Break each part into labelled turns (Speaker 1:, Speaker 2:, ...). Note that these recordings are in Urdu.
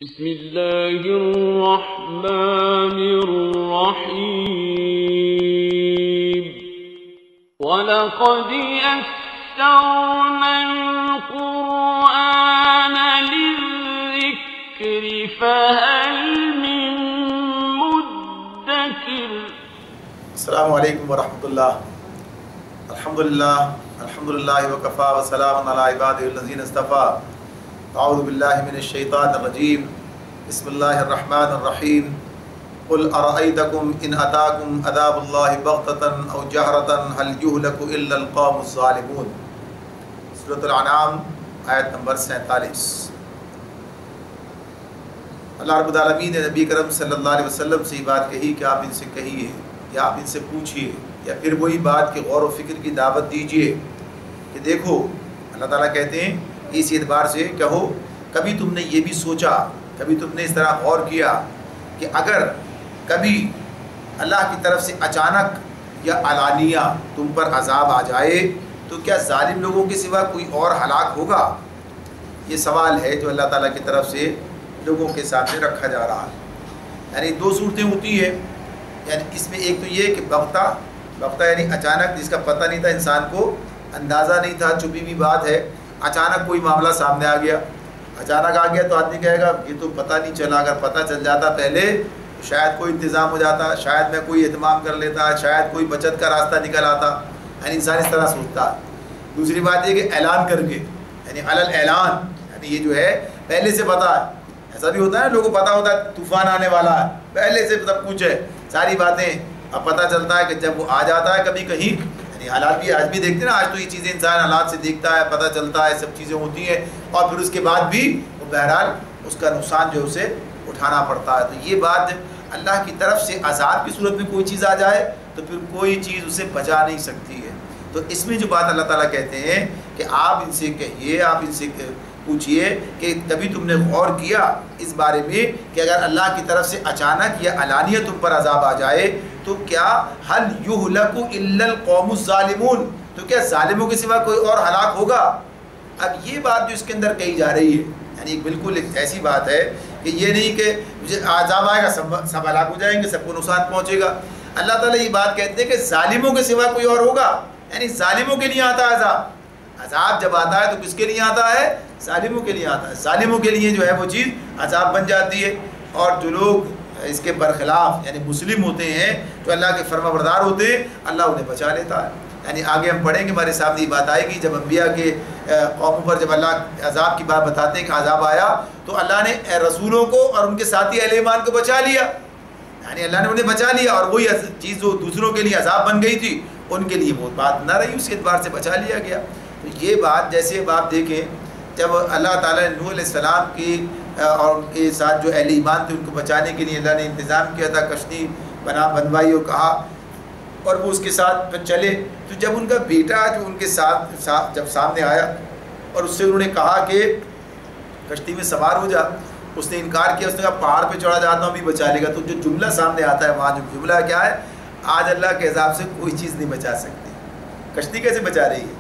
Speaker 1: بسم الله الرحمن الرحيم وَلَقَدْ يَسَّرْنَا الْقُرْآنَ لِلذِّكْرِ فَهَلْ مِن مُّدَّكِرٍ.
Speaker 2: السلام علیکم ورحمۃ اللہ. الحمدللہ وکفا وسلام علی عبادہ الذین اصطفیٰ. اعوذ باللہ من الشیطان الرجیم. بسم اللہ الرحمن الرحیم. قل ارأیتکم ان اتاکم عذاب اللہ بغتۃ او جہرۃ هل یہلک الا القوم الظالمون. سورۃ الانعام آیت نمبر 47. اللہ رب العالمین نے نبی کرم صلی اللہ علیہ وسلم سے یہ بات کہی کہ آپ ان سے کہیے یا آپ ان سے پوچھئے یا پھر وہی بات کہ غور و فکر کی دعوت دیجئے کہ دیکھو اللہ تعالیٰ کہتے ہیں اس اعتبار سے کہو کبھی تم نے یہ بھی سوچا، کبھی تم نے اس طرح غور کیا کہ اگر کبھی اللہ کی طرف سے اچانک یا علانیہ تم پر عذاب آ جائے تو کیا ظالم لوگوں کے سوا کوئی اور ہلاک ہوگا؟ یہ سوال ہے جو اللہ تعالیٰ کی طرف سے لوگوں کے سامنے رکھا جا رہا ہے. یعنی دو صورتیں ہوتی ہیں. یعنی اس میں ایک تو یہ کہ بغتہ یعنی اچانک، جس کا پتہ نہیں تھا، انسان کو اندازہ نہیں تھا، چھپی ہوئی بات ہے. اچانک کوئی معاملہ سامنے آ گیا تو آدمی کہے گا یہ تو پتہ نہیں چلا، اگر پتہ چل جاتا پہلے شاید کوئی انتظام ہو جاتا، شاید میں کوئی اہتمام کر لیتا، شاید کوئی بچت کا راستہ نکل آتا. یعنی انسان اس طرح سوچتا ہے. دوسری بات یہ کہ اعلان کر کے، یعنی علل اعلان، یعنی یہ جو ہے پہلے سے پتہ ہے. ایسا بھی ہوتا ہے لوگوں کو پتہ ہوتا ہے طوفان آنے والا ہے، پہلے سے سب کچھ ہے، ساری باتیں. اب پتہ چلتا ہے کہ جب وہ آ جاتا ہے کبھی کہیں، یعنی حالات بھی آج بھی دیکھتے ہیں نا، آج تو یہ چیزیں انسان حالات سے دیکھتا ہے، پتہ چلتا ہے، سب چیزیں ہوتی ہیں، اور پھر اس کے بعد بھی وہ بہرحال اس کا نقصان جو اسے اٹھانا پڑتا ہے. تو یہ بات اللہ کی طرف سے عذاب کی صورت میں کوئی چیز آ جائے تو پھر کوئی چیز اسے بچا نہیں سکتی ہے. تو اس میں جو بات اللہ تعالیٰ کہتے ہیں کہ آپ ان سے کہیے، آپ ان سے پوچھئے کہ کبھی تم نے غور کیا اس بارے میں کہ اگر اللہ کی طرف سے اچانک یا علانیہ تم پر عذاب آ جائے تو کیا هل يهلك الا القوم الظالمون، تو کیا ظالموں کے سوا کوئی اور ہلاک ہوگا؟ اب یہ بات جو اس کے اندر کہی جا رہی ہے، یعنی بالکل ایک ایسی بات ہے کہ یہ نہیں کہ مجھے عذاب آئے گا سب ہلاک ہو جائیں گے، سب کو نقصان پہنچے گا. اللہ تعالیٰ یہ بات کہتے ہیں کہ ظالموں کے سوا کوئی اور ہوگا. یعنی ظالموں کے لیے آتا ہے عذاب جب آتا ہے تو کس کے لیے آتا ہے؟ ظالموں کے لیے آتا ہے. ظالموں کے لیے جو ہے وہ چیز عذاب بن جاتی ہے. اور جو لوگ اس کے برخلاف یعنی مسلم ہوتے ہیں، جو اللہ کے فرما بردار ہوتے ہیں، اللہ انہیں بچا لیتا ہے. یعنی آگے ہم پڑھیں گے، ہمارے سامنے یہ بات آئے گی جب انبیاء کے قوموں پر جب اللہ عذاب کی بات بتاتے ہیں کہ عذاب آیا تو اللہ نے رسولوں کو اور ان کے ساتھی اہل ایمان کو بچا لیا. یعنی اللہ نے انہیں بچا لیا، اور وہی چیز جو دوسروں کے لیے عذاب بن گئی تھی ان کے لیے وہ بات نہ رہی، اس اعتبار سے بچا لیا گیا. تو یہ بات جیسے اب آپ دیکھیں جب اللہ تعالیٰ نے نوح علیہ السلام کی اور ان کے ساتھ جو اہل ایمان تھے ان کو بچانے کے لیے اللہ نے انتظام کیا تھا، کشتی بنوائی اور کہا، اور وہ اس کے ساتھ چلے. تو جب ان کا بیٹا جو ان کے ساتھ جب سامنے آیا اور اس سے انہوں نے کہا کہ کشتی میں سوار ہو جا، اس نے انکار کیا. اس نے کہا پہاڑ پہ چڑھا جاتا ہوں بھی بچا لے گا. تو جو جملہ سامنے آتا ہے وہاں جو جملہ کیا ہے؟ آج اللہ کے عذاب سے کوئی چیز نہیں بچا سکتی. کشتی کیسے بچا رہی ہے؟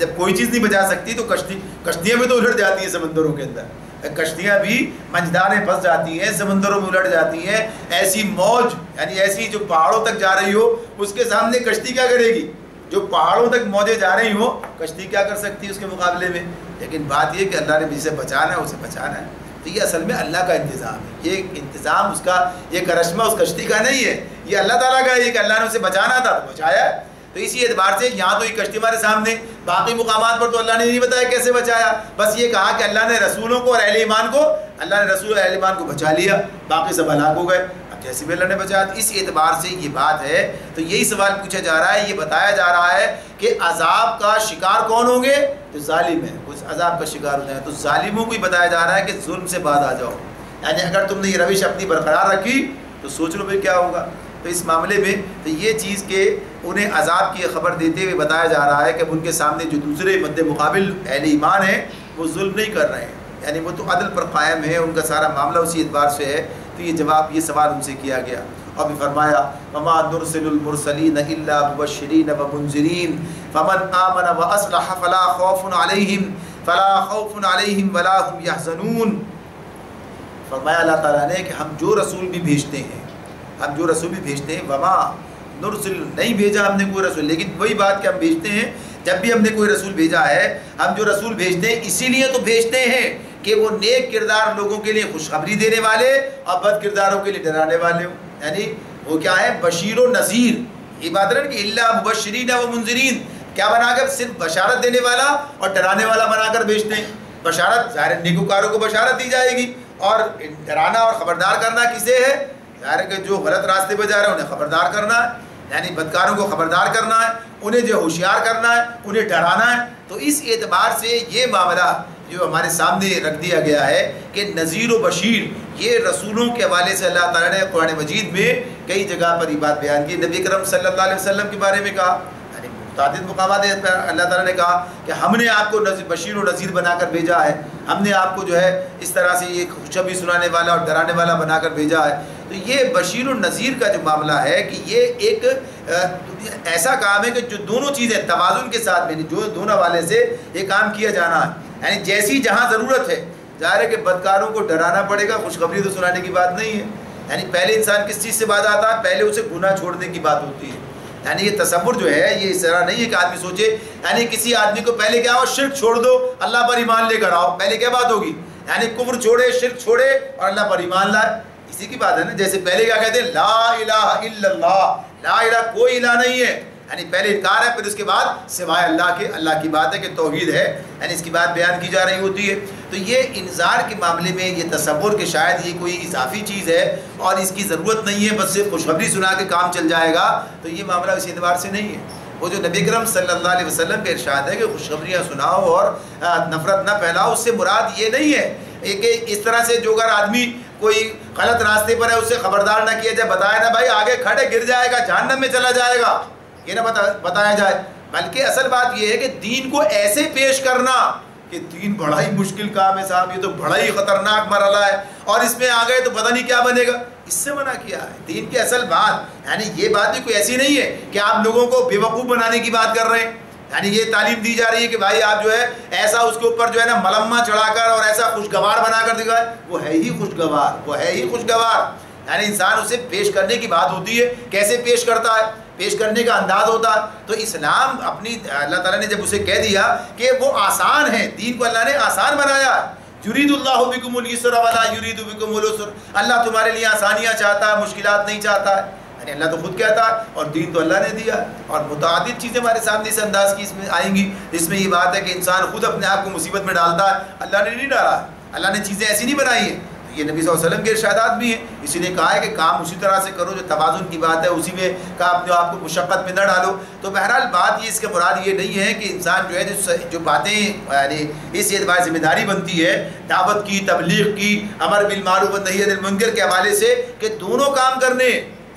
Speaker 2: جب کوئی چیز نہیں بچا سکتی تو کشتیاں بھی تو الٹ جاتی ہیں سمندروں کے اندر، کشتیاں بھی منجداریں پھنس جاتی ہیں، سمندروں میں الٹ جاتی ہیں. ایسی موج یعنی ایسی جو پہاڑوں تک جا رہی ہو اس کے سامنے کشتی کیا کرے گی؟ جو پہاڑوں تک موجیں جا رہی ہوں کشتی کیا کر سکتی ہے اس کے مقابلے میں؟ لیکن بات یہ کہ اللہ نے جسے بچانا ہے اسے بچانا ہے. تو یہ اصل میں اللہ کا انتظام ہے. یہ انتظام اس کا، یہ کرشمہ اس کشتی کا نہیں ہے، یہ اللہ تعالیٰ کا ہے کہ اللہ نے اسے بچانا تھا تو بچایا ہے. تو اسی اعتبار سے یہاں تو یہ کشتی ہمارے سامنے، باقی مقامات پر تو اللہ نے نہیں بتایا کیسے بچایا، بس یہ کہا کہ اللہ نے رسولوں کو اور اہل ایمان کو، اللہ نے رسول اور اہل ایمان کو بچا لیا، باقی سب ہلاک ہو گئے. اب جیسے بھی اللہ نے بچایا، اس اعتبار سے یہ بات ہے. تو یہی سوال پوچھا جا رہا ہے، یہ بتایا جا رہا ہے کہ عذاب کا شکار کون ہوں گے؟ جو ظالم ہیں اس عذاب کا شکار ہو جائیں. تو ظالموں کو ہی بتایا جا رہا ہے کہ ظلم سے باز آ جاؤ. یعنی اگر تم نے یہ روش اپنی برقرار رکھی تو سوچ لو پھر کیا ہوگا. تو اس معاملے میں تو یہ چیز کہ انہیں عذاب کی خبر دیتے ہوئے بتایا جا رہا ہے کہ ان کے سامنے جو دوسرے مد مقابل اہل ایمان ہیں وہ ظلم نہیں کر رہے ہیں، یعنی وہ تو عدل پر قائم ہے، ان کا سارا معاملہ اسی اعتبار سے ہے. تو یہ جواب، یہ سوال ان سے کیا گیا. اور بھی فرمایا وما نرسل المرسلین الا مبشرین ومنذرین فمن آمن واصلح فلا خوف علیہم ولا هم يحزنون. فرمایا اللہ تعالیٰ نے کہ ہم جو رسول بھی بھیجتے ہیں وما نرسل، نہیں بھیجا ہم نے کوئی رسول، لیکن وہی بات کہ ہم بھیجتے ہیں، جب بھی ہم نے کوئی رسول بھیجا ہے، ہم جو رسول بھیجتے ہیں اسی لیے تو بھیجتے ہیں کہ وہ نیک کردار لوگوں کے لیے خوشخبری دینے والے اور بد کرداروں کے لیے ڈرانے والے ہوں. یعنی وہ کیا ہے؟ بشیر و نذیر. یہ بات ہے کہ اللہ مبشرین و منذرین، کیا بنا کر؟ صرف بشارت دینے والا اور ڈرانے والا بنا کر بھیجتے ہیں. بشارت ظاہر نیکوکاروں کو بشارت دی جائے گی، اور ڈرانا اور خبردار کرنا کسے ہے؟ ظاہر ہے کہ جو غلط راستے پہ جا رہے ہیں انہیں خبردار کرنا ہے، یعنی بدکاروں کو خبردار کرنا ہے، انہیں جو ہوشیار کرنا ہے، انہیں ڈرانا ہے. تو اس اعتبار سے یہ معاملہ جو ہمارے سامنے رکھ دیا گیا ہے کہ نذیر و بشیر، یہ رسولوں کے حوالے سے اللہ تعالیٰ نے قرآن مجید میں کئی جگہ پر یہ بات بیان کی. نبی کرم صلی اللہ علیہ وسلم کے بارے میں کہا، یعنی متعدد مقامات پر اللہ تعالیٰ نے کہا کہ ہم نے آپ کو بشیر و نذیر بنا کر بھیجا ہے، ہم نے آپ کو جو ہے اس طرح سے یہ خوشخبری سنانے والا اور ڈرانے والا بنا کر بھیجا ہے. تو یہ بشیر و نذیر کا جو معاملہ ہے کہ یہ ایک ایسا کام ہے کہ جو دونوں چیزیں توازن کے ساتھ میں، جو دونوں حوالے سے یہ کام کیا جانا ہے. یعنی جیسی جہاں ضرورت ہے، ظاہر ہے کہ بدکاروں کو ڈرانا پڑے گا، خوشخبری تو سنانے کی بات نہیں ہے. یعنی پہلے انسان کس چیز سے باز آتا ہے؟ پہلے اسے گناہ چھوڑنے کی بات ہوتی ہے. یعنی یہ تصور جو ہے یہ اس طرح نہیں ہے کہ آدمی سوچے، یعنی کسی آدمی کو پہلے کیا ہو؟ شرک چھوڑ دو، اللہ پر ایمان لے کر آؤ. پہلے کیا بات ہوگی؟ یعنی کفر چھوڑے، شرک چھوڑے اور اللہ پر ایمان لائے. اسی کی بات ہے نا. جیسے پہلے کیا کہتے ہیں؟ لا الہ الا اللہ، لا الہ کوئی الہ نہیں ہے. یعنی پہلے انکار ہے، پھر اس کے بعد سوائے اللہ کے، اللہ کی بات ہے کہ توحید ہے، یعنی اس کی بات بیان کی جا رہی ہوتی ہے. تو یہ انذار کے معاملے میں یہ تصور کہ شاید یہ کوئی اضافی چیز ہے اور اس کی ضرورت نہیں ہے، بس صرف خوشخبری سنا کے کام چل جائے گا، تو یہ معاملہ اس اعتبار سے نہیں ہے. وہ جو نبی کرم صلی اللہ علیہ وسلم کا ارشاد ہے کہ خوشخبریاں سناؤ اور نفرت نہ پھیلاؤ، اس سے مراد یہ نہیں ہے کہ اس طرح سے جو اگر آدمی کوئی غلط راستے پر ہے اس سے خبردار نہ کیا جائے، بتایا نا بھائی آگے کھڑے گر جائے گا، جہنم میں چلا جائے گا، یہ نہ بتایا جائے. بلکہ اصل بات یہ ہے کہ دین کو ایسے پیش کرنا کہ دین بڑا ہی مشکل کام ہے صاحب، یہ تو بڑا ہی خطرناک مرحلہ ہے اور اس میں آ گئے تو پتہ نہیں کیا بنے گا، اس سے منع کیا ہے. دین کی اصل بات، یعنی یہ بات بھی کوئی ایسی نہیں ہے کہ آپ لوگوں کو بے وقوف بنانے کی بات کر رہے ہیں. یعنی یہ تعلیم دی جا رہی ہے کہ بھائی آپ جو ہے ایسا اس کے اوپر جو ہے نا ملمہ چڑھا کر اور ایسا خوشگوار بنا کر دکھائے، وہ ہے ہی خوشگوار، وہ ہے ہی خوشگوار. یعنی انسان اسے پیش کرنے کی بات ہوتی ہے، کیسے پیش کرتا ہے، پیش کرنے کا انداز ہوتا ہے. تو اسلام اپنی اللہ تعالیٰ نے جب اسے کہہ دیا کہ وہ آسان ہے، دین کو اللہ نے آسان بنایا. یرید اللہ بکم اليسر ولا یرید بکم العسر، اللہ تمہارے لیے آسانیاں چاہتا ہے، مشکلات نہیں چاہتا ہے. یعنی اللہ تو خود کہتا ہے اور دین تو اللہ نے دیا. اور متعدد چیزیں ہمارے سامنے اس انداز کی اس میں آئیں گی، جس میں یہ بات ہے کہ انسان خود اپنے آپ کو مصیبت میں ڈالتا ہے، اللہ نے نہیں ڈالا. اللہ نے چیزیں ایسی نہیں بنائی ہیں. یہ نبی صلی اللہ علیہ وسلم کے ارشادات بھی ہیں، اسی نے کہا ہے کہ کام اسی طرح سے کرو جو توازن کی بات ہے، اسی میں کہا اپنے آپ کو مشقت میں نہ ڈالو. تو بہرحال بات یہ اس کے مراد یہ نہیں ہے کہ انسان جو ہے جو باتیں یعنی اس اعتبار ذمہ داری بنتی ہے دعوت کی، تبلیغ کی، امر بالمعروف و نہی عن المنکر کے حوالے سے کہ دونوں کام کرنے،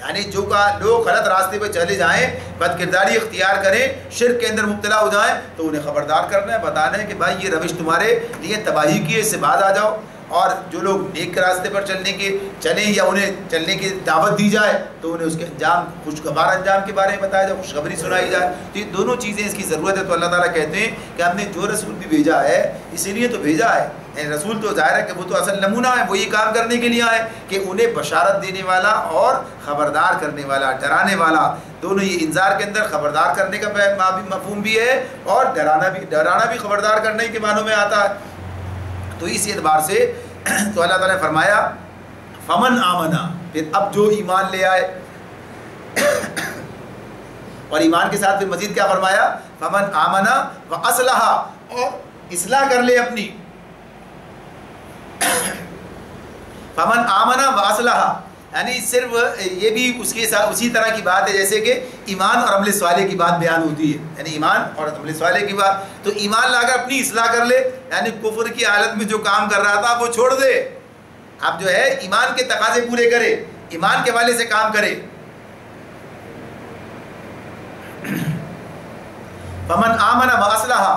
Speaker 2: یعنی جو لوگ غلط راستے پہ چلے جائیں، بد کرداری اختیار کریں، شرک کے اندر مبتلا ہو جائیں، تو انہیں خبردار کرنا ہے، بتانا ہے کہ بھائی یہ روش تمہارے لیے تباہی کی ہے، اس سے بعد آ جاؤ. اور جو لوگ نیک راستے پر چلیں یا انہیں چلنے کی دعوت دی جائے تو انہیں اس کے انجام، خوشگوار انجام کے بارے میں بتایا جائے، خوشخبری سنائی جائے. تو یہ دونوں چیزیں اس کی ضرورت ہے. تو اللہ تعالیٰ کہتے ہیں کہ ہم نے جو رسول بھی بھیجا ہے اسی لیے تو بھیجا ہے. یعنی رسول تو ظاہر ہے کہ وہ تو اصل نمونہ ہے، وہ یہ کام کرنے کے لیے آئے کہ انہیں بشارت دینے والا اور خبردار کرنے والا، ڈرانے والا، دونوں. یہ انذار کے اندر خبردار کرنے کا مفہوم بھی ہے اور ڈرانا بھی خبردار کرنے کے معنوں میں آتا ہے. تو اس اعتبار سے تو اللہ تعالیٰ نے فرمایا فمن آمنا، پھر اب جو ایمان لے آئے، اور ایمان کے ساتھ پھر مزید کیا فرمایا؟ فمن آمنا و اصلح، اور اصلاح کر لے اپنی. فمن آمنا و اصلح، یعنی صرف یہ بھی اس کے ساتھ اسی طرح کی بات ہے جیسے کہ ایمان اور عمل صالح کی بات بیان ہوتی ہے. یعنی ایمان اور عمل صالح کی بات، تو ایمان لا کر اپنی اصلاح کر لے، یعنی کفر کی حالت میں جو کام کر رہا تھا وہ چھوڑ دے. اب جو ہے ایمان کے تقاضے پورے کرے، ایمان کے والے سے کام کرے. فمن آمن واصلح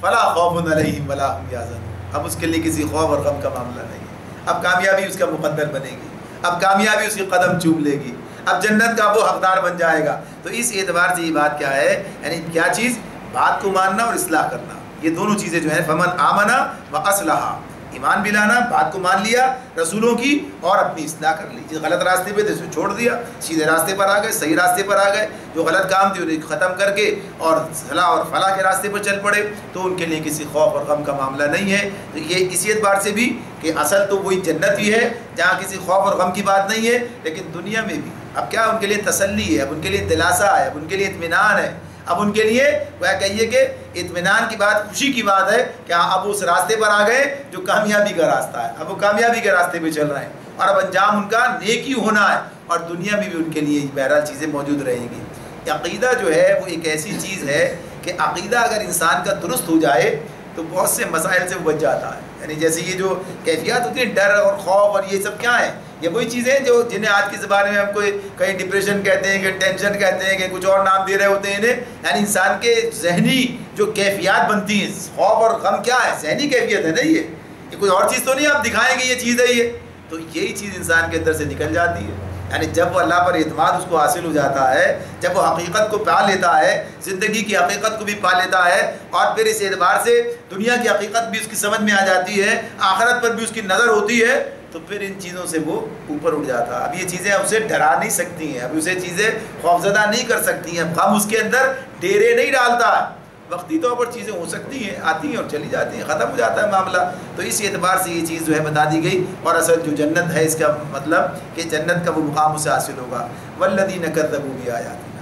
Speaker 2: فلا خوف علیہم ولا هم یحزنون، اب اس کے لیے کسی خوف اور غم کا معاملہ نہیں ہے. اب کامیابی اس کا مقدر بنے گی، اب کامیابی اس کی قدم چوم لے گی، اب جنت کا وہ حقدار بن جائے گا. تو اس اعتبار سے یہ بات کیا ہے، یعنی کیا چیز؟ بات کو ماننا اور اصلاح کرنا. یہ دونوں چیزیں جو ہیں فمن آمنا و اصلح، ایمان بھی لانا، بات کو مان لیا رسولوں کی اور اپنی اصلاح کر لی. جس غلط راستے پہ تھے اسے چھوڑ دیا، سیدھے راستے پر آ گئے، صحیح راستے پر آ گئے. جو غلط کام تھے انہیں ختم کر کے اور صلاح اور فلاح کے راستے پر چل پڑے، تو ان کے لیے کسی خوف اور غم کا معاملہ نہیں ہے. تو یہ اسی اعتبار سے بھی کہ اصل تو وہی جنت ہی ہے جہاں کسی خوف اور غم کی بات نہیں ہے، لیکن دنیا میں بھی اب کیا ان کے لیے تسلی ہے، اب ان کے لیے دلاسا ہے، اب ان کے لیے اطمینان ہے. اب ان کے لیے وہ کہیے کہ اطمینان کی بات، خوشی کی بات ہے کہ اب اس راستے پر آ گئے جو کامیابی کا راستہ ہے. اب وہ کامیابی کے راستے پہ چل رہے ہیں اور اب انجام ان کا نیکی ہونا ہے، اور دنیا میں بھی ان کے لیے بہرحال چیزیں موجود رہیں گی. عقیدہ جو ہے وہ ایک ایسی چیز ہے کہ عقیدہ اگر انسان کا درست ہو جائے تو بہت سے مسائل سے وہ بچ جاتا ہے. یعنی جیسے یہ جو کیفیات ہوتی ہیں، ڈر اور خوف اور یہ سب کیا ہیں، یہ وہی چیزیں جو جنہیں آج کی زبان میں ہم کو کہیں ڈپریشن کہتے ہیں، کہ ٹینشن کہتے ہیں، کہ کچھ اور نام دے رہے ہوتے ہیں انہیں. یعنی انسان کے ذہنی جو کیفیات بنتی ہیں، خوف اور غم کیا ہے، ذہنی کیفیت ہے نا. یہ کوئی اور چیز تو نہیں آپ دکھائیں گے یہ چیز ہے یہ. تو یہی چیز انسان کے اندر سے نکل جاتی ہے. یعنی جب وہ اللہ پر اعتماد اس کو حاصل ہو جاتا ہے، جب وہ حقیقت کو پا لیتا ہے، زندگی کی حقیقت کو بھی پا لیتا ہے، اور پھر اس اعتبار سے دنیا کی حقیقت بھی اس کی سمجھ میں آ جاتی ہے، آخرت پر بھی اس کی نظر ہوتی ہے، تو پھر ان چیزوں سے وہ اوپر اٹھ جاتا ہے. اب یہ چیزیں اسے ڈرا نہیں سکتی ہیں، اب اسے چیزیں خوفزدہ نہیں کر سکتی ہیں. غم اس کے اندر ڈیرے نہیں ڈالتا ہے. وقتی طور پر چیزیں ہو سکتی ہیں، آتی ہیں اور چلی جاتی ہیں، ختم ہو جاتا ہے معاملہ. تو اس اعتبار سے یہ چیز جو ہے بتا دی گئی. اور اصل جو جنت ہے اس کا مطلب کہ جنت کا وہ مقام اسے حاصل ہوگا. والذین کذبوا بآیاتنا،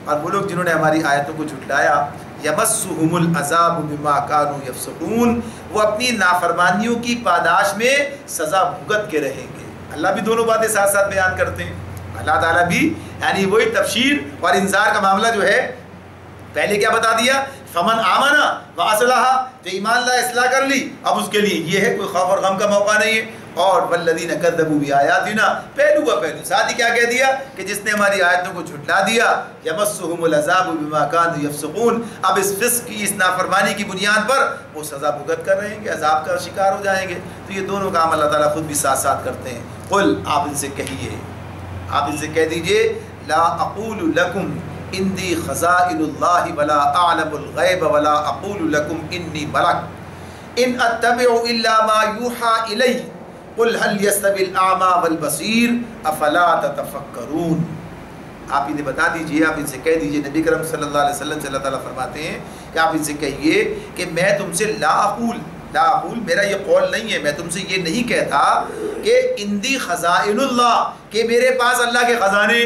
Speaker 2: اور وہ لوگ جنہوں نے ہماری آیتوں کو جھٹلایا، یمسہم العذاب بما کانوا یفسقون، وہ اپنی نافرمانیوں کی پاداش میں سزا بھگت کے رہیں گے. اللہ بھی دونوں باتیں ساتھ ساتھ بیان کرتے ہیں. اللہ تعالیٰ بھی یعنی وہی تبشیر اور انذار کا معاملہ جو ہے پہلے کیا بتا دیا، فمن آمن واصلح، جو ایمان لا اصلاح کر لی، اب اس کے لیے یہ ہے کوئی خوف اور غم کا موقع نہیں ہے. اور والذین کذبوا بآیاتنا، پہلو کا پہلو ساتھ ہی کیا کہہ دیا کہ جس نے ہماری آیتوں کو جھٹلا دیا، یمسہم العذاب بما کانوا یفسقون، اب اس فسق کی، اس نافرمانی کی بنیاد پر وہ سزا بھگت کر رہیں گے، عذاب کا شکار ہو جائیں گے. تو یہ دونوں کام اللہ تعالیٰ خود بھی ساتھ ساتھ کرتے ہیں. قل، آپ ان سے کہیے، آپ ان سے کہہ دیجئے، لا اقول لکم اندی خزائن اللہ ولا اعلم الغیب ولا اقول لکم انی ملک ان اتبع الا ما یوحى الی قل هل يستوی الاعمی والبصیر افلا تتفکرون. آپ انہیں بتا دیجئے، آپ ان سے کہہ دیجئے، نبی کرم صلی اللہ علیہ وسلم سے اللہ تعالیٰ فرماتے ہیں کہ آپ ان سے کہیے کہ میں تم سے لا اقول، میرا یہ قول نہیں ہے، میں تم سے یہ نہیں کہتا کہ اندی خزائن اللہ، کہ میرے پاس اللہ کے خزانے،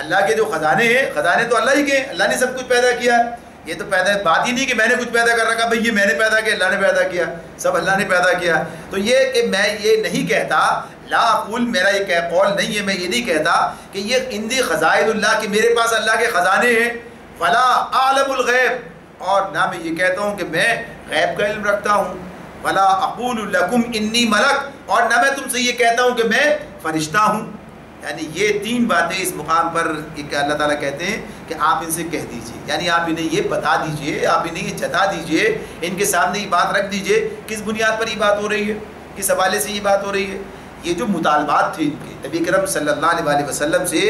Speaker 2: اللہ کے جو خزانے ہیں، خزانے تو اللہ ہی کے ہیں، اللہ نے سب کچھ پیدا کیا ہے. یہ تو پیدا بات ہی نہیں کہ میں نے کچھ پیدا کر رکھا، بھئی یہ میں نے پیدا کیا، اللہ نے پیدا کیا، سب اللہ نے پیدا کیا. تو یہ کہ میں یہ نہیں کہتا، لا اقول، میرا یہ قول نہیں ہے، میں یہ نہیں کہتا کہ یہ اندی خزائن اللہ، کہ میرے پاس اللہ کے خزانے ہیں، فلا اعلم الغیب، اور نہ میں یہ کہتا ہوں کہ میں غیب کا علم رکھتا ہوں، ولا اقول لکم انی ملک، اور نہ میں تم سے یہ کہتا ہوں کہ میں فرشتہ ہوں. یعنی یہ تین باتیں اس مقام پر اللہ تعالیٰ کہتے ہیں کہ آپ ان سے کہہ دیجئے، یعنی آپ انہیں یہ بتا دیجئے، آپ انہیں یہ جتا دیجئے، ان کے سامنے یہ بات رکھ دیجئے. کس بنیاد پر یہ بات ہو رہی ہے، کس حوالے سے یہ بات ہو رہی ہے؟ یہ جو مطالبات تھے ان کے نبی کرم صلی اللہ علیہ وسلم سے،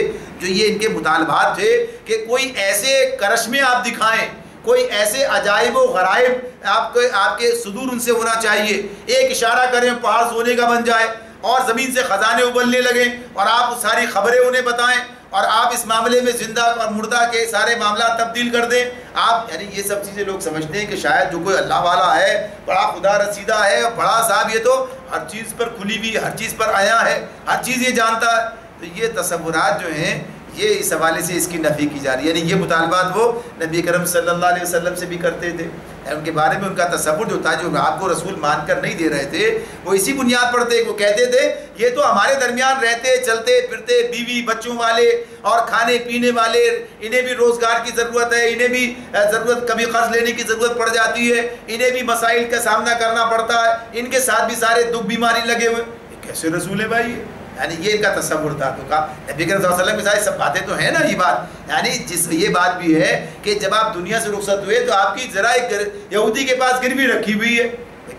Speaker 2: جو یہ ان کے مطالبات تھے کہ کوئی ایسے کرشمے آپ دکھائیں، کوئی ایسے عجائب و غرائب آپ کے صدور ان سے ہونا چاہیے. ایک اشارہ کریں پہاڑ سونے کا بن جائے اور زمین سے خزانے ابلنے لگیں، اور آپ ساری خبریں انہیں بتائیں، اور آپ اس معاملے میں زندہ اور مردہ کے سارے معاملات تبدیل کر دیں. آپ یعنی یہ سب چیزیں لوگ سمجھتے ہیں کہ شاید جو کوئی اللہ والا ہے، بڑا خدا رسیدہ ہے، بڑا صاحب، یہ تو ہر چیز پر کھلی ہوئی، ہر چیز پر آیا ہے، ہر چیز یہ جانتا ہے. تو یہ تصورات جو ہیں یہ اس حوالے سے اس کی نفی کی جا رہی ہے. یعنی یہ مطالبات وہ نبی کرم صلی اللہ علیہ وسلم سے بھی کرتے تھے. ان کے بارے میں ان کا تصور جو تھا، جو آپ کو رسول مان کر نہیں دے رہے تھے، وہ اسی بنیاد پر تھے. وہ کہتے تھے یہ تو ہمارے درمیان رہتے، چلتے پھرتے، بیوی بچوں والے اور کھانے پینے والے، انہیں بھی روزگار کی ضرورت ہے، انہیں بھی ضرورت کبھی قرض لینے کی ضرورت پڑ جاتی ہے، انہیں بھی مسائل کا سامنا کرنا پڑتا ہے، ان کے ساتھ بھی سارے دکھ بیماری لگے ہوئے. یہ کیسے رسول ہے بھائی؟ یعنی یہ ان کا تصور تھا. تو کہا نبی کریم صلی اللہ علیہ وسلم کی ساری سب باتیں تو ہیں نا. یہ بات یعنی یہ بات بھی ہے کہ جب آپ دنیا سے رخصت ہوئے تو آپ کی ذرا ایک یہودی کے پاس گروی رکھی ہوئی ہے،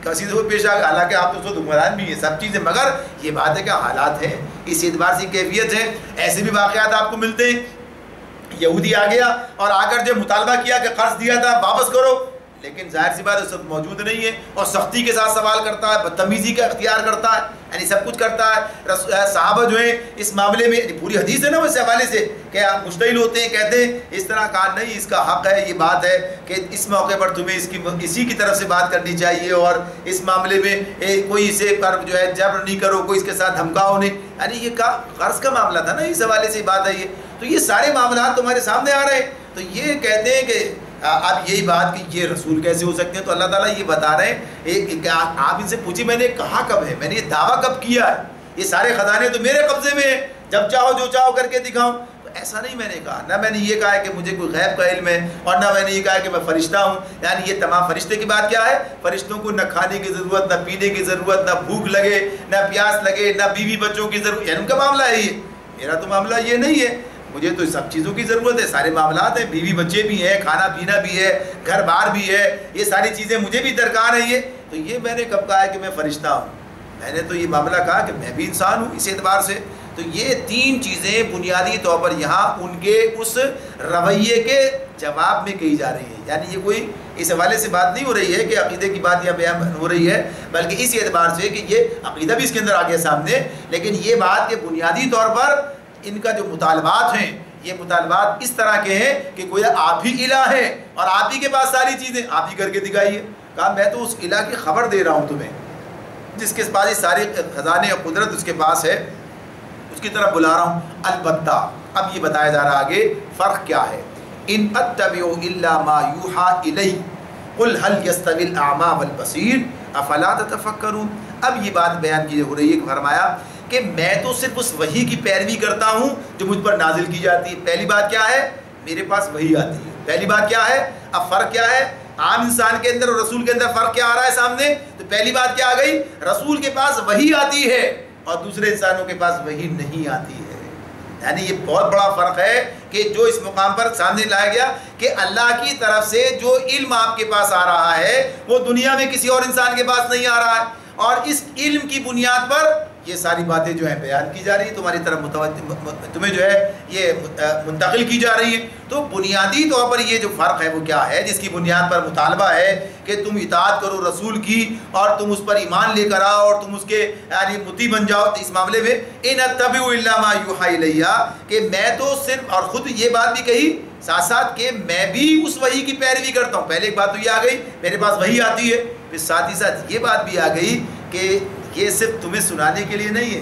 Speaker 2: کسی سے پیش آ گیا، حالانکہ آپ تو حکمران بھی ہیں، سب چیزیں، مگر یہ بات ہے کہ حالات ہیں، اس اعتبار سے کیفیت ہے. ایسے بھی واقعات آپ کو ملتے ہیں. یہودی آ گیا اور آ کر جو مطالبہ کیا کہ قرض دیا تھا واپس کرو، لیکن ظاہر سی بات ہے سب موجود نہیں ہے اور سختی کے ساتھ سوال کرتا ہے, بدتمیزی کا اختیار کرتا ہے, یعنی سب کچھ کرتا ہے. صحابہ جو ہیں اس معاملے میں پوری حدیث ہے نا اس حوالے سے کہ آپ مشتعل ہوتے ہیں, کہتے ہیں اس طرح کہا نہیں, اس کا حق ہے, یہ بات ہے کہ اس موقع پر تمہیں اسی کی طرف سے بات کرنی چاہیے اور اس معاملے میں کوئی اسے پر جو ہے جبر نہیں کرو, کوئی اس کے ساتھ دھمکاؤ نہیں. یعنی یہ قرض کا معاملہ تھا نا, اس حوالے سے بات ہے یہ. تو یہ سارے معاملات تمہارے سامنے آ رہے ہیں. تو یہ کہتے ہیں کہ اب یہی بات کہ یہ رسول کیسے ہو سکتے ہیں, تو اللہ تعالیٰ یہ بتا رہے ہیں کہ آپ ان سے پوچھیں میں نے کہا کب ہے, میں نے یہ دعویٰ کب کیا ہے, یہ سارے خزانے تو میرے قبضے میں ہیں, جب چاہو جو چاہو کر کے دکھاؤں. تو ایسا نہیں میں نے کہا, نہ میں نے یہ کہا ہے کہ مجھے کوئی غیب کا علم ہے, اور نہ میں نے یہ کہا ہے کہ میں فرشتہ ہوں. یعنی یہ تمام فرشتے کی بات کیا ہے, فرشتوں کو نہ کھانے کی ضرورت, نہ پینے کی ضرورت, نہ بھوک لگے, نہ پیاس لگے, نہ بیوی بچوں کی ضرورت, یعنی ان کا معاملہ ہے یہ. میرا تو معاملہ یہ نہیں ہے, مجھے تو سب چیزوں کی ضرورت ہے, سارے معاملات ہیں, بیوی بچے بھی ہیں, کھانا پینا بھی ہے, گھر بار بھی ہے, یہ ساری چیزیں مجھے بھی درکار ہیں. یہ تو یہ میں نے کب کہا ہے کہ میں فرشتہ ہوں, میں نے تو یہ معاملہ کہا کہ میں بھی انسان ہوں اس اعتبار سے. تو یہ تین چیزیں بنیادی طور پر یہاں ان کے اس رویے کے جواب میں کہی جا رہی ہیں. یعنی یہ کوئی اس حوالے سے بات نہیں ہو رہی ہے کہ عقیدے کی بات یہاں بیان ہو رہی ہے, بلکہ اس اعتبار سے کہ یہ عقیدہ بھی اس کے اندر آ گیا سامنے, لیکن یہ بات کہ بنیادی طور پر ان کا جو مطالبات ہیں یہ مطالبات اس طرح کے ہیں کہ گویا آپ ہی الہ ہیں اور آپ ہی کے پاس ساری چیزیں, آپ ہی کر کے دکھائیے. کہا میں تو اس الہ کی خبر دے رہا ہوں تمہیں, جس کے پاس یہ سارے خزانے اور قدرت اس کے پاس ہے, اس کی طرف بلا رہا ہوں. البتہ اب یہ بتایا جا رہا آگے فرق کیا ہے. ان اتبع الا ما یوحى الی قل هل يستوي الاعمى والبصیر افلا تتفکرون. اب یہ بات بیان کی ہو رہی ہے کہ فرمایا کہ میں تو صرف اس وحی کی پیروی کرتا ہوں جو مجھ پر نازل کی جاتی ہے. پہلی بات کیا ہے, میرے پاس وحی آتی ہے. پہلی بات کیا ہے, اب فرق کیا ہے عام انسان کے اندر اور رسول کے اندر, فرق کیا آ رہا ہے سامنے. تو پہلی بات کیا آ گئی, رسول کے پاس وحی آتی ہے اور دوسرے انسانوں کے پاس وحی نہیں آتی ہے. یعنی یہ بہت بڑا فرق ہے کہ جو اس مقام پر سامنے لایا گیا کہ اللہ کی طرف سے جو علم آپ کے پاس آ رہا ہے وہ دنیا میں کسی اور انسان کے پاس نہیں آ رہا ہے, اور اس علم کی بنیاد پر یہ ساری باتیں جو ہیں بیان کی جا رہی ہیں, تمہاری طرف تمہیں جو ہے یہ منتقل کی جا رہی ہیں. تو بنیادی طور پر یہ جو فرق ہے وہ کیا ہے, جس کی بنیاد پر مطالبہ ہے کہ تم اطاعت کرو رسول کی اور تم اس پر ایمان لے کر آؤ اور تم اس کے یعنی مطیع بن جاؤ. اس معاملے میں ان اتبع الا ما یوحى الی, کہ میں تو صرف, اور خود یہ بات بھی کہی ساتھ ساتھ کہ میں بھی اس وحی کی پیروی کرتا ہوں. پہلے ایک بات تو یہ آ گئی میرے پاس وحی آتی ہے, پھر ساتھ ہی ساتھ یہ بات بھی آ گئی کہ یہ صرف تمہیں سنانے کے لیے نہیں ہے,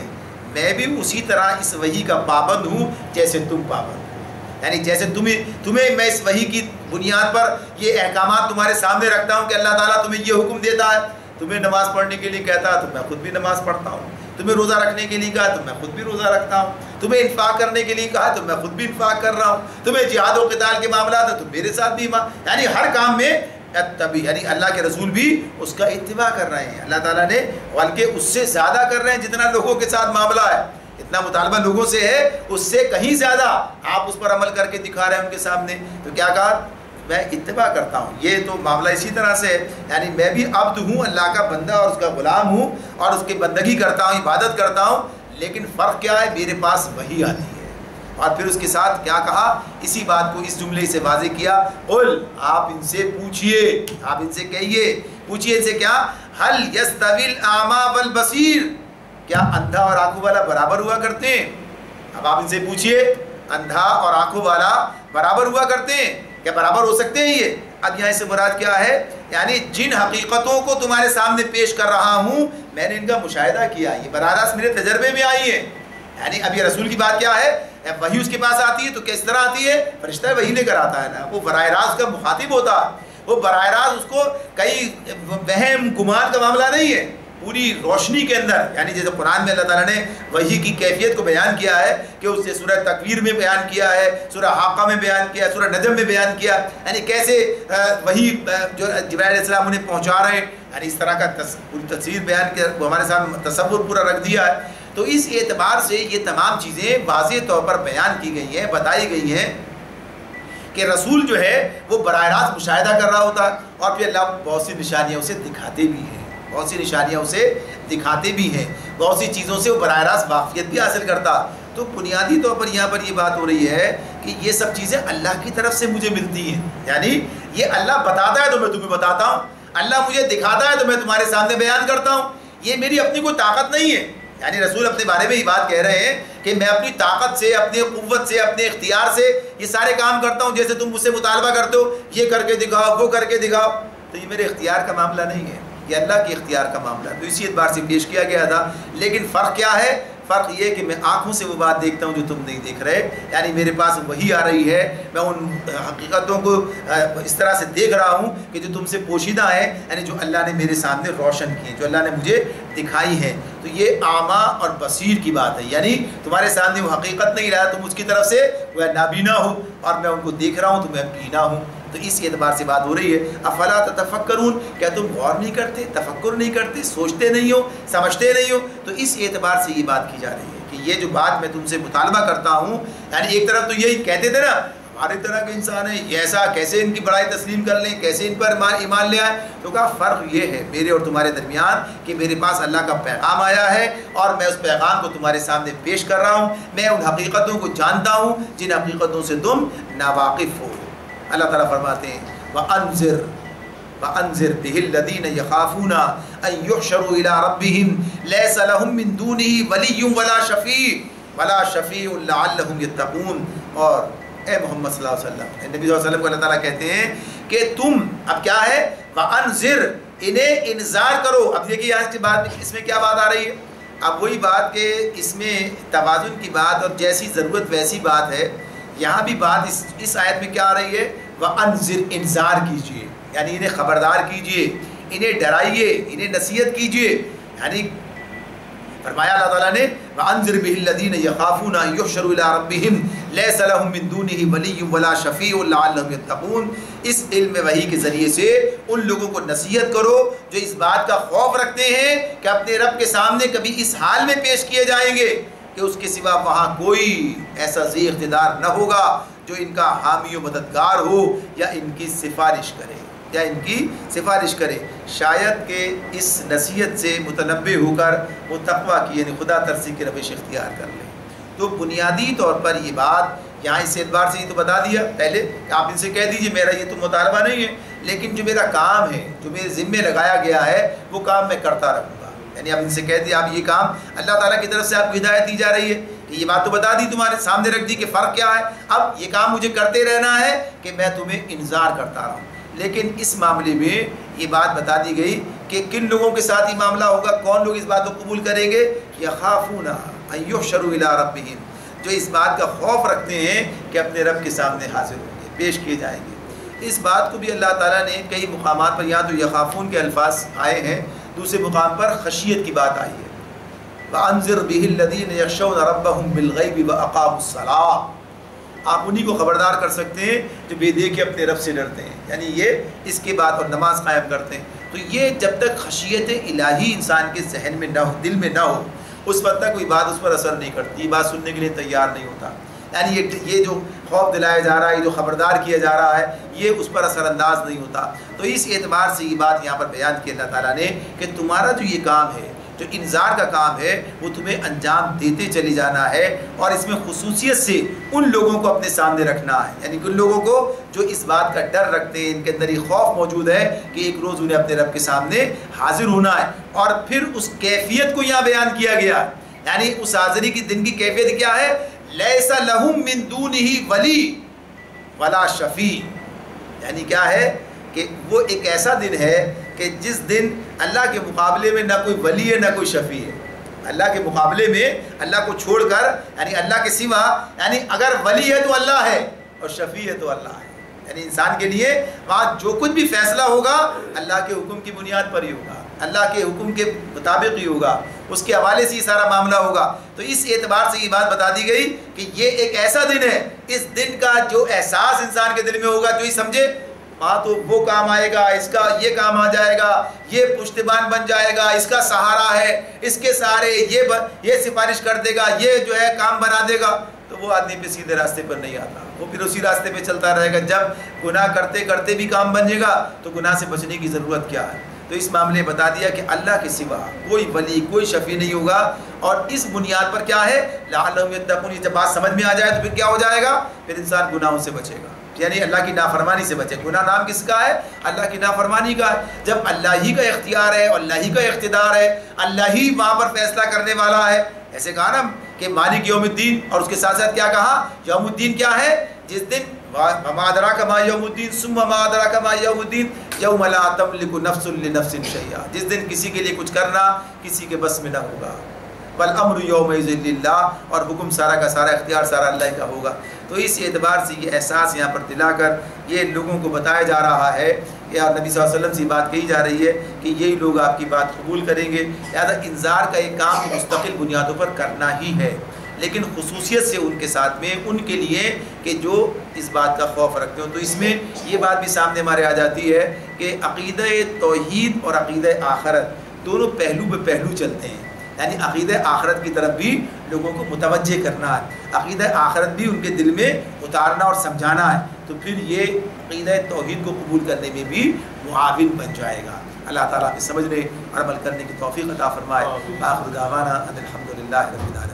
Speaker 2: میں بھی اسی طرح اس وحی کا پابند ہوں جیسے تم پابند ہو. یعنی جیسے تمہیں میں اس وحی کی بنیاد پر یہ احکامات تمہارے سامنے رکھتا ہوں کہ اللہ تعالیٰ تمہیں یہ حکم دیتا ہے, تمہیں نماز پڑھنے کے لیے کہتا ہے تو میں خود بھی نماز پڑھتا ہوں, تمہیں روزہ رکھنے کے لیے کہا تو میں خود بھی روزہ رکھتا ہوں, تمہیں انفاق کرنے کے لیے کہا تو میں خود بھی انفاق کر رہا ہوں, تمہیں جہاد و قتال کے معاملات ہیں تو میرے ساتھ بھی یعنی ہر کام میں اتبع, یعنی اللہ کے رسول بھی اس کا اتباع کر رہے ہیں. اللہ تعالیٰ نے بلکہ اس سے زیادہ کر رہے ہیں جتنا لوگوں کے ساتھ معاملہ ہے, اتنا مطالبہ لوگوں سے ہے, اس سے کہیں زیادہ آپ اس پر عمل کر کے دکھا رہے ہیں ان کے سامنے. تو کیا کہا, میں اتباع کرتا ہوں. یہ تو معاملہ اسی طرح سے ہے, یعنی میں بھی عبد ہوں, اللہ کا بندہ اور اس کا غلام ہوں اور اس کی بندگی کرتا ہوں, عبادت کرتا ہوں, لیکن فرق کیا ہے, میرے پاس وحی آتی ہے. اور پھر اس کے ساتھ کیا کہا, اسی بات کو اس جملے سے واضح کیا, قل, آپ ان سے پوچھئے, آپ ان سے کہیے, پوچھئے ان سے کیا, هل يستوي الاعمى والبصیر, کیا اندھا اور آنکھوں والا برابر ہوا کرتے ہیں. اب آپ ان سے پوچھئے اندھا اور آنکھوں والا برابر ہوا کرتے ہیں, کیا برابر ہو سکتے ہیں یہ. اب یہاں سے مراد کیا ہے, یعنی جن حقیقتوں کو تمہارے سامنے پیش کر رہا ہوں میں نے ان کا مشاہدہ کیا, یہ براہ راست میرے تجربے میں آئی ہیں. یعنی اب یہ رسول کی بات کیا ہے, وحی اس کے پاس آتی ہے تو کس طرح آتی ہے, فرشتہ وحی لے کر آتا ہے نا, وہ براہ راست کا مخاطب ہوتا ہے, وہ براہ راست اس کو کئی وہم گمان کا معاملہ نہیں ہے, پوری روشنی کے اندر. یعنی جیسے قرآن میں اللہ تعالیٰ نے وحی کی کیفیت کو بیان کیا ہے کہ اسے سورہ تکویر میں بیان کیا ہے, سورہ حاقہ میں بیان کیا, سورہ نجم میں بیان کیا, یعنی کیسے وحی جو جبرائیل علیہ السلام انہیں پہنچا رہے ہیں, یعنی اس طرح کا پوری تصویر بیان کیا, وہ ہمارے سامنے تصور پورا رکھ دیا ہے. تو اس اعتبار سے یہ تمام چیزیں واضح طور پر بیان کی گئی ہیں, بتائی گئی ہیں کہ رسول جو ہے وہ براہ راست مشاہدہ کر رہا ہوتا ہے, اور پھر اللہ بہت سی نشانیاں اسے دکھاتے بھی ہیں, بہت سی نشانیاں اسے دکھاتے بھی ہیں, بہت سی چیزوں سے وہ براہ راست واقفیت بھی حاصل کرتا. تو بنیادی طور پر یہاں پر یہ بات ہو رہی ہے کہ یہ سب چیزیں اللہ کی طرف سے مجھے ملتی ہیں، یعنی یہ اللہ بتاتا ہے تو میں تمہیں بتاتا ہوں، اللہ مجھے دکھاتا ہے تو میں تمہارے سامنے بیان کرتا ہوں، یہ میری اپنی کوئی طاقت نہیں ہے۔ یعنی رسول اپنے بارے میں یہ بات کہہ رہے ہیں کہ میں اپنی طاقت سے، اپنی قوت سے، اپنے اختیار سے یہ سارے کام کرتا ہوں، جیسے تم مجھ سے مطالبہ کرتے ہو یہ کر کے دکھاؤ وہ کر کے دکھاؤ، تو یہ میرے اختیار کا معاملہ نہیں ہے، یہ اللہ کے اختیار کا معاملہ ہے۔ تو اسی اعتبار سے پیش کیا گیا تھا۔ لیکن فرق کیا ہے؟ فرق یہ کہ میں آنکھوں سے وہ بات دیکھتا ہوں جو تم نہیں دیکھ رہے، یعنی میرے پاس وہی آ رہی ہے، میں ان حقیقتوں کو اس طرح سے دیکھ رہا ہوں کہ جو تم سے پوشیدہ ہیں، یعنی جو اللہ نے میرے سامنے روشن کی ہیں، جو اللہ نے مجھے دکھائی ہیں۔ تو یہ اعمیٰ اور بصیر کی بات ہے، یعنی تمہارے سامنے وہ حقیقت نہیں رہا، تم اس کی طرف سے وہ نابینا ہو اور میں ان کو دیکھ رہا ہوں تو میں بینا ہوں۔ تو اس اعتبار سے بات ہو رہی ہے۔ افلا تتفکرون، کیا تم غور نہیں کرتے، تفکر نہیں کرتے، سوچتے نہیں ہو، سمجھتے نہیں ہو؟ تو اس اعتبار سے یہ بات کی جا رہی ہے کہ یہ جو بات میں تم سے مطالبہ کرتا ہوں، یعنی ایک طرف تو یہی کہتے تھے نا ہماری طرح کے انسان ہیں، یہ ایسا کیسے ان کی بڑائی تسلیم کر لیں، کیسے ان پر ایمان لے آئے؟ تو کہا فرق یہ ہے میرے اور تمہارے درمیان کہ میرے پاس اللہ کا پیغام آیا ہے اور میں اس پیغام کو تمہارے سامنے پیش کر رہا ہوں، میں ان حقیقتوں کو جانتا ہوں جن حقیقتوں سے تم ناواقف ہو۔ اللہ تعالیٰ فرماتے ہیں وَأَنذِرْ بِهِ الَّذِينَ يَخَافُونَ أَن يُحْشَرُوا إِلَىٰ رَبِّهِمْ لَيْسَ لَهُم مِّن دُونِهِ وَلِيٌّ وَلَا شَفِيعٌ لَعَلَّهُمْ يَتَّقُونَ۔ اور اے محمد صلی اللہ علیہ وسلم، نبی صلی اللہ علیہ وسلم کو اللہ تعالیٰ کہتے ہیں کہ تم اب کیا ہے وَأَنذِرْ، انہیں انذار کرو۔ اب دیکھیے یہاں اس کے بعد اس میں کیا بات آ رہی ہے؟ اب وہی بات کہ اس میں توازن کی بات اور جیسی ضرورت ویسی بات ہے۔ یہاں بھی بات اس آیت میں کیا آ رہی ہے؟ وَأَنذِرْ، انذار کیجئے، یعنی انہیں خبردار کیجئے، انہیں ڈرائیے، انہیں نصیحت کیجئے۔ یعنی فرمایا اللہ تعالیٰ نے وَأَنذِرْ بِهِ الَّذِينَ يَخَافُونَ أَن يُحْشَرُوا إِلَىٰ رَبِّهِمْ لَيْسَ لَهُم مِّن دُونِهِ وَلِيٌّ وَلَا شَفِيعٌ لَعَلَّهُمْ يَتَّقُونَ۔ اس علم وحی کے ذریعے سے ان لوگوں کو نصیحت کرو جو اس بات کا خوف رکھتے ہیں کہ اپنے رب کے سامنے کبھی اس حال میں پیش کیے جائیں گے کہ اس کے سوا وہاں کوئی ایسا ذی اقتدار نہ ہوگا جو ان کا حامی و مددگار ہو یا ان کی سفارش کرے شاید کہ اس نصیحت سے متنبع ہو کر وہ تقویٰ کی یعنی خدا ترسی کی روش اختیار کر لیں۔ تو بنیادی طور پر یہ بات یہاں اس اعتبار سے یہ تو بتا دیا پہلے کہ آپ ان سے کہہ دیجئے میرا یہ تو مطالبہ نہیں ہے، لیکن جو میرا کام ہے، جو میرے ذمے لگایا گیا ہے، وہ کام میں کرتا رہوں گا۔ یعنی آپ ان سے کہہ دیا آپ یہ کام اللہ تعالیٰ کی طرف سے آپ کو ہدایت دی جا رہی ہے کہ یہ بات تو بتا دی، تمہارے سامنے رکھ دی کہ فرق کیا ہے، اب یہ کام مجھے کرتے رہنا ہے کہ میں تمہیں انذار کرتا رہوں۔ لیکن اس معاملے میں یہ بات بتا دی گئی کہ کن لوگوں کے ساتھ یہ معاملہ ہوگا، کون لوگ اس بات کو قبول کریں گے؟ یخافون ان یحشروا الی ربہم، جو اس بات کا خوف رکھتے ہیں کہ اپنے رب کے سامنے حاضر ہوں گے، پیش کیے جائیں گے۔ اس بات کو بھی اللہ تعالیٰ نے کئی مقامات پر، یہاں تو یخافون کے الفاظ آئے ہیں، دوسرے مقام پر خشیت کی بات آئی ہے۔ وَأَنذِرْ بِهِ الَّذِينَ يَخْشَوْنَ رَبَّهُمْ بِالْغَيْبِ وَأَقَامُوا الصَّلَاةَ، آپ انہی کو خبردار کر سکتے ہیں جو بے دیکھے اپنے رب سے ڈرتے ہیں، یعنی یہ اس کے بعد اور نماز قائم کرتے ہیں۔ تو یہ جب تک خشیت الہی انسان کے ذہن میں نہ ہو، دل میں نہ ہو، اس وقت تک کوئی بات اس پر اثر نہیں کرتی، یہ بات سننے کے لیے تیار نہیں ہوتا۔ یعنی یہ جو خوف دلایا جا رہا ہے، یہ جو خبردار کیا جا رہا ہے، یہ اس پر اثر انداز نہیں ہوتا۔ تو اس اعتبار سے یہ بات یہاں پر بیان کی اللہ تعالیٰ نے کہ تمہارا جو یہ کام ہے، جو انذار کا کام ہے، وہ تمہیں انجام دیتے چلے جانا ہے، اور اس میں خصوصیت سے ان لوگوں کو اپنے سامنے رکھنا ہے، یعنی ان لوگوں کو جو اس بات کا ڈر رکھتے ہیں، ان کے اندر یہ خوف موجود ہے کہ ایک روز انہیں اپنے رب کے سامنے حاضر ہونا ہے۔ اور پھر اس کیفیت کو یہاں بیان کیا گیا، یعنی اس حاضری کی دن کی کیفیت کیا ہے؟ لیس لہم من دونہ ولی ولا شفیع، یعنی کیا ہے کہ وہ ایک ایسا دن ہے کہ جس دن اللہ کے مقابلے میں نہ کوئی ولی ہے نہ کوئی شفیع ہے۔ اللہ کے مقابلے میں اللہ کو چھوڑ کر، یعنی اللہ کے سوا، یعنی اگر ولی ہے تو اللہ ہے اور شفیع ہے تو اللہ ہے، یعنی انسان کے لیے وہاں جو کچھ بھی فیصلہ ہوگا اللہ کے حکم کی بنیاد پر ہی ہوگا، اللہ کے حکم کے مطابق ہی ہوگا، اس کے حوالے سے یہ سارا معاملہ ہوگا۔ تو اس اعتبار سے یہ بات بتا دی گئی کہ یہ ایک ایسا دن ہے، اس دن کا جو احساس انسان کے دل میں ہوگا، جو ہی سمجھے وہاں تو وہ کام آئے گا، اس کا یہ کام آ جائے گا، یہ پشتبان بن جائے گا، اس کا سہارا ہے، اس کے سہارے یہ سفارش کر دے گا، یہ جو ہے کام بنا دے گا، تو وہ آدمی پہ سیدھے راستے پر نہیں آتا، وہ پھر اسی راستے پہ چلتا رہے گا۔ جب گناہ کرتے کرتے بھی کام بنے گا تو گناہ سے بچنے کی ضرورت کیا ہے؟ تو تو اس معاملے میں بتا دیا کہ اللہ کے سوا کوئی ولی کوئی شفیع نہیں ہوگا، اور اس بنیاد پر کیا ہے لعلہم یتقون، جب بات سمجھ میں آ جائے تو پھر کیا ہو جائے گا، پھر انسان گناہوں سے بچے گا، یعنی اللہ کی نافرمانی سے بچے۔ گناہ نام کس کا ہے؟ اللہ کی نافرمانی کا ہے۔ جب اللہ ہی کا اختیار ہے اور اللہ ہی کا اقتدار ہے، اللہ ہی وہاں پر فیصلہ کرنے والا ہے، ایسے کہا نا کہ مالک یوم الدین، اور اس کے ساتھ ساتھ کیا کہا، یوم الدین کیا ہے، جس دن وما ادراک ما یوم الدین ثم ما ادراک ما یوم الدین یوم لا تملک نفس لنفس شیئا، جس دن کسی کے لیے کچھ کرنا کسی کے بس میں نہ ہوگا، والامر یومئذ للہ، اور حکم سارا کا سارا اختیار سارا اللہ کا ہوگا۔ تو اس اعتبار سے یہ احساس یہاں پر دلا کر یہ لوگوں کو بتایا جا رہا ہے، یا نبی صلی اللہ علیہ وسلم سے بات کہی جا رہی ہے کہ یہی لوگ آپ کی بات قبول کریں گے، لہٰذا انذار کا ایک کام مستقل بنیادوں پر کرنا ہی ہے، لیکن خصوصیت سے ان کے ساتھ میں ان کے لیے کہ جو اس بات کا خوف رکھتے ہوں۔ تو اس میں یہ بات بھی سامنے ہمارے آ جاتی ہے کہ عقیدہ توحید اور عقیدہ آخرت دونوں پہلو بے پہلو چلتے ہیں، یعنی عقیدہ آخرت کی طرف بھی لوگوں کو متوجہ کرنا ہے، عقیدہ آخرت بھی ان کے دل میں اتارنا اور سمجھانا ہے، تو پھر یہ عقیدہ توحید کو قبول کرنے میں بھی معاون بن جائے گا۔ اللہ تعالیٰ ہمیں سمجھنے اور عمل کرنے کی توفیق عطا فرمائے۔ آخر دعوانا ان الحمد للہ رب العالمین۔